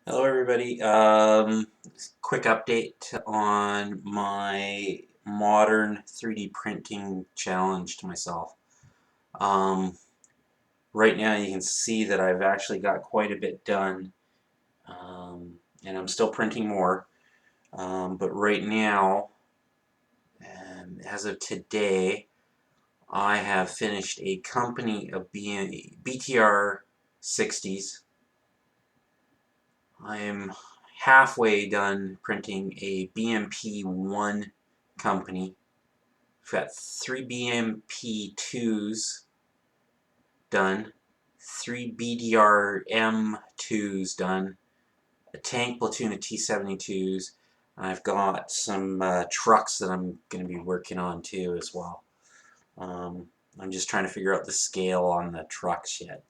Hello everybody. Quick update on my modern 3D printing challenge to myself. Um, right now you can see that I've actually got quite a bit done, and I'm still printing more. But right now, as of today, I have finished a company of BTR 60s. I'm halfway done printing a BMP1 company. I've got 3 BMP2s done, 3 BDRM2s done, a tank platoon of T-72s, and I've got some trucks that I'm going to be working on too as well. I'm just trying to figure out the scale on the trucks yet.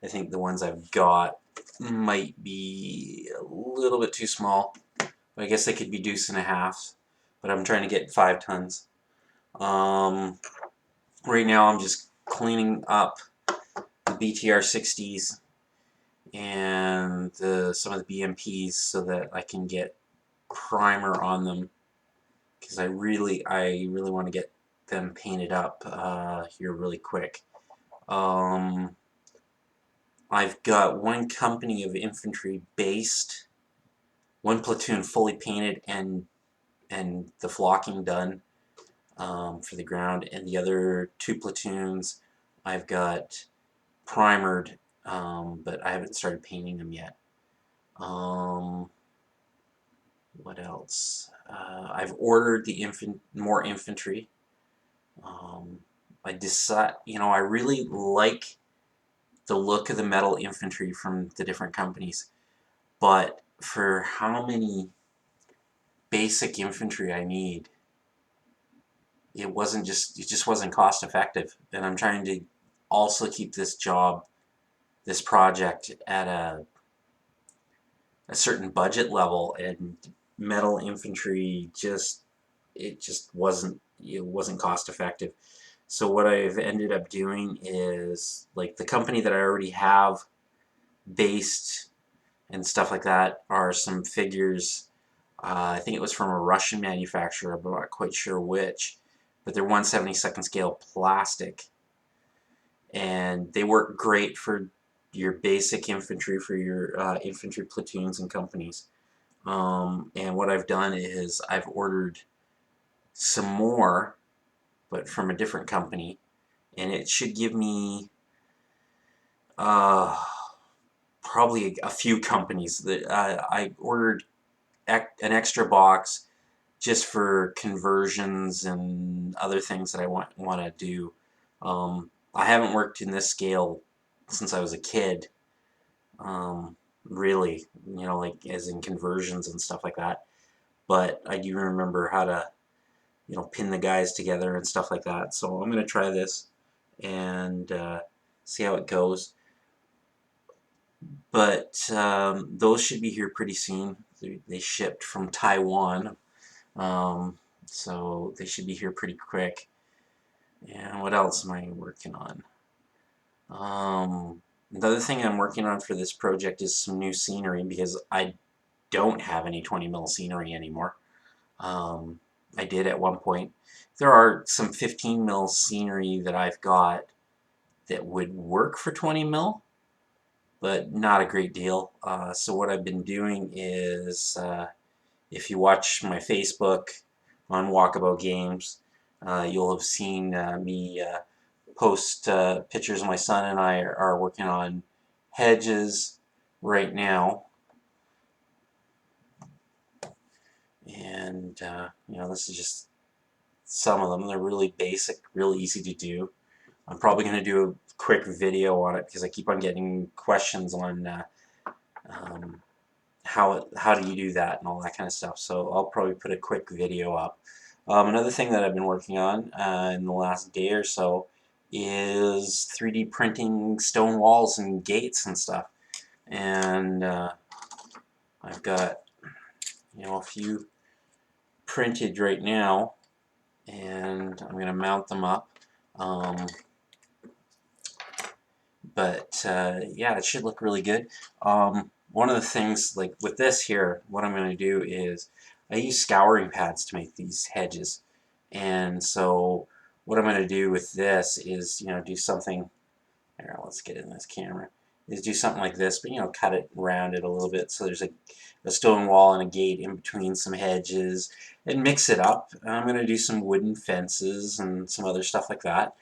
I think the ones I've got might be a little bit too small. But I guess they could be deuce and a half. But I'm trying to get 5 tons. Right now I'm just cleaning up the BTR 60s and some of the BMPs so that I can get primer on them, because I really want to get them painted up here really quick. I've got one company of infantry based, one platoon fully painted and the flocking done for the ground, and the other 2 platoons I've got primered, but I haven't started painting them yet. What else? I've ordered the more infantry. I decide, I really like the look of the metal infantry from the different companies, but for how many basic infantry I need, it just wasn't cost effective, and I'm trying to also keep this project at a certain budget level, and metal infantry it wasn't cost effective. So what I've ended up doing is, like, the company that I already have based and stuff like that are some figures. I think it was from a Russian manufacturer, but I'm not quite sure which, but they're 1/72nd scale plastic, and they work great for your basic infantry, for your infantry platoons and companies. And what I've done is I've ordered some more, but from a different company, and it should give me uh, probably a few companies. That I ordered an extra box just for conversions and other things that I want to do. I haven't worked in this scale since I was a kid, really, like as in conversions and stuff like that. But I do remember how to, pin the guys together and stuff like that. So I'm going to try this and see how it goes. But those should be here pretty soon. They shipped from Taiwan, so they should be here pretty quick. And what else am I working on? The other thing I'm working on for this project is some new scenery, because I don't have any 20 mil scenery anymore. I did at one point. There are some 15 mil scenery that I've got that would work for 20 mil, but not a great deal. So what I've been doing is, if you watch my Facebook on Walkabout Games, you'll have seen me post pictures of my son and I are working on hedges right now. And, this is just some of them. They're really basic, really easy to do. I'm probably going to do a quick video on it, because I keep on getting questions on how do you do that and all that kind of stuff. So I'll probably put a quick video up. Another thing that I've been working on in the last day or so is 3D printing stone walls and gates and stuff. And I've got, a few printed right now, and I'm going to mount them up. But yeah, it should look really good. one of the things, like with this here, what I'm going to do is I use scouring pads to make these hedges. And so what I'm going to do with this is, do something, here, let's get in this camera, is do something like this, but cut it, round it a little bit so there's a stone wall and a gate in between some hedges, and mix it up. And I'm going to do some wooden fences and some other stuff like that.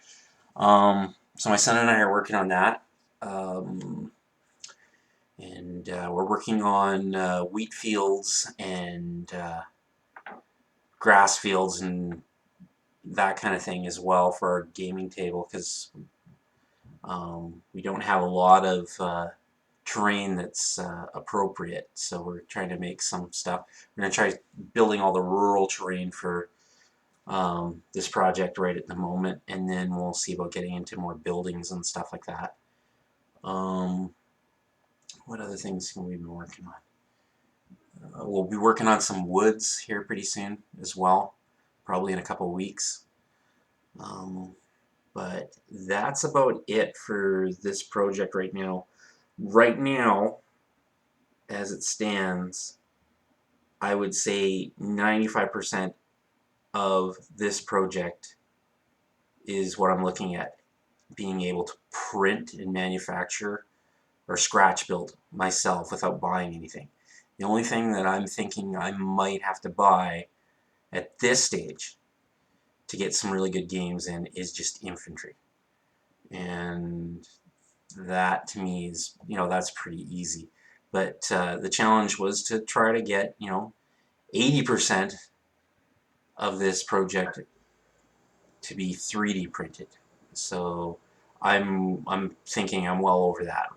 So my son and I are working on that. And we're working on wheat fields and grass fields and that kind of thing as well for our gaming table, because we don't have a lot of terrain that's appropriate, so we're trying to make some stuff. We're going to try building all the rural terrain for this project right at the moment, and then we'll see about getting into more buildings and stuff like that. What other things can we be working on? We'll be working on some woods here pretty soon as well, probably in a couple weeks. But that's about it for this project right now. Right now, as it stands, I would say 95% of this project is what I'm looking at, being able to print and manufacture or scratch build myself without buying anything. The only thing that I'm thinking I might have to buy at this stage to get some really good games in is just infantry. And that to me is, that's pretty easy. But the challenge was to try to get, 80% of this project to be 3D printed. So I'm thinking I'm well over that.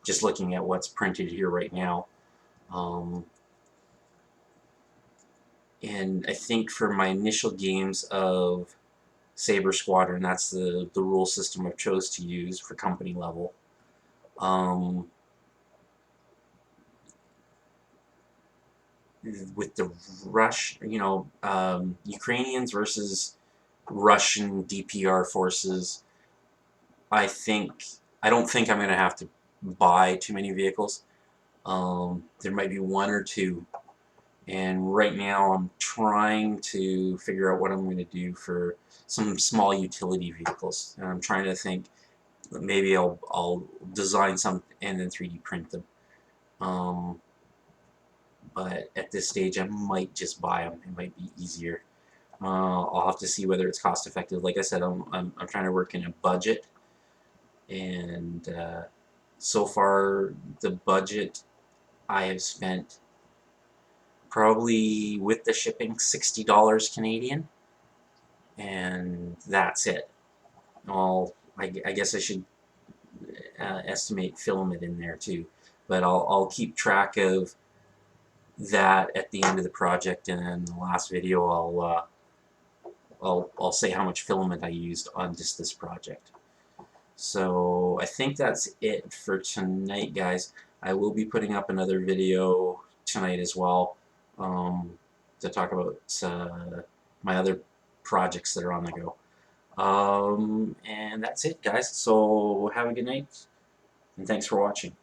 Just looking at what's printed here right now. And I think for my initial games of Saber Squadron, that's the rule system I've chose to use for company level. With the Ukrainians versus Russian DPR forces, I don't think I'm going to have to buy too many vehicles. There might be one or two, and right now I'm trying to figure out what I'm going to do for some small utility vehicles. And I'm trying to think, maybe I'll design some and then 3D print them. But at this stage I might just buy them. It might be easier. I'll have to see whether it's cost effective. Like I said, I'm trying to work in a budget, and so far the budget I have spent, probably with the shipping, $60 Canadian, and that's it. I guess I should estimate filament in there too, but I'll keep track of that at the end of the project, and in the last video I'll say how much filament I used on just this project. So I think that's it for tonight, guys. I will be putting up another video tonight as well, to talk about my other projects that are on the go. And that's it, guys. So have a good night, and thanks for watching.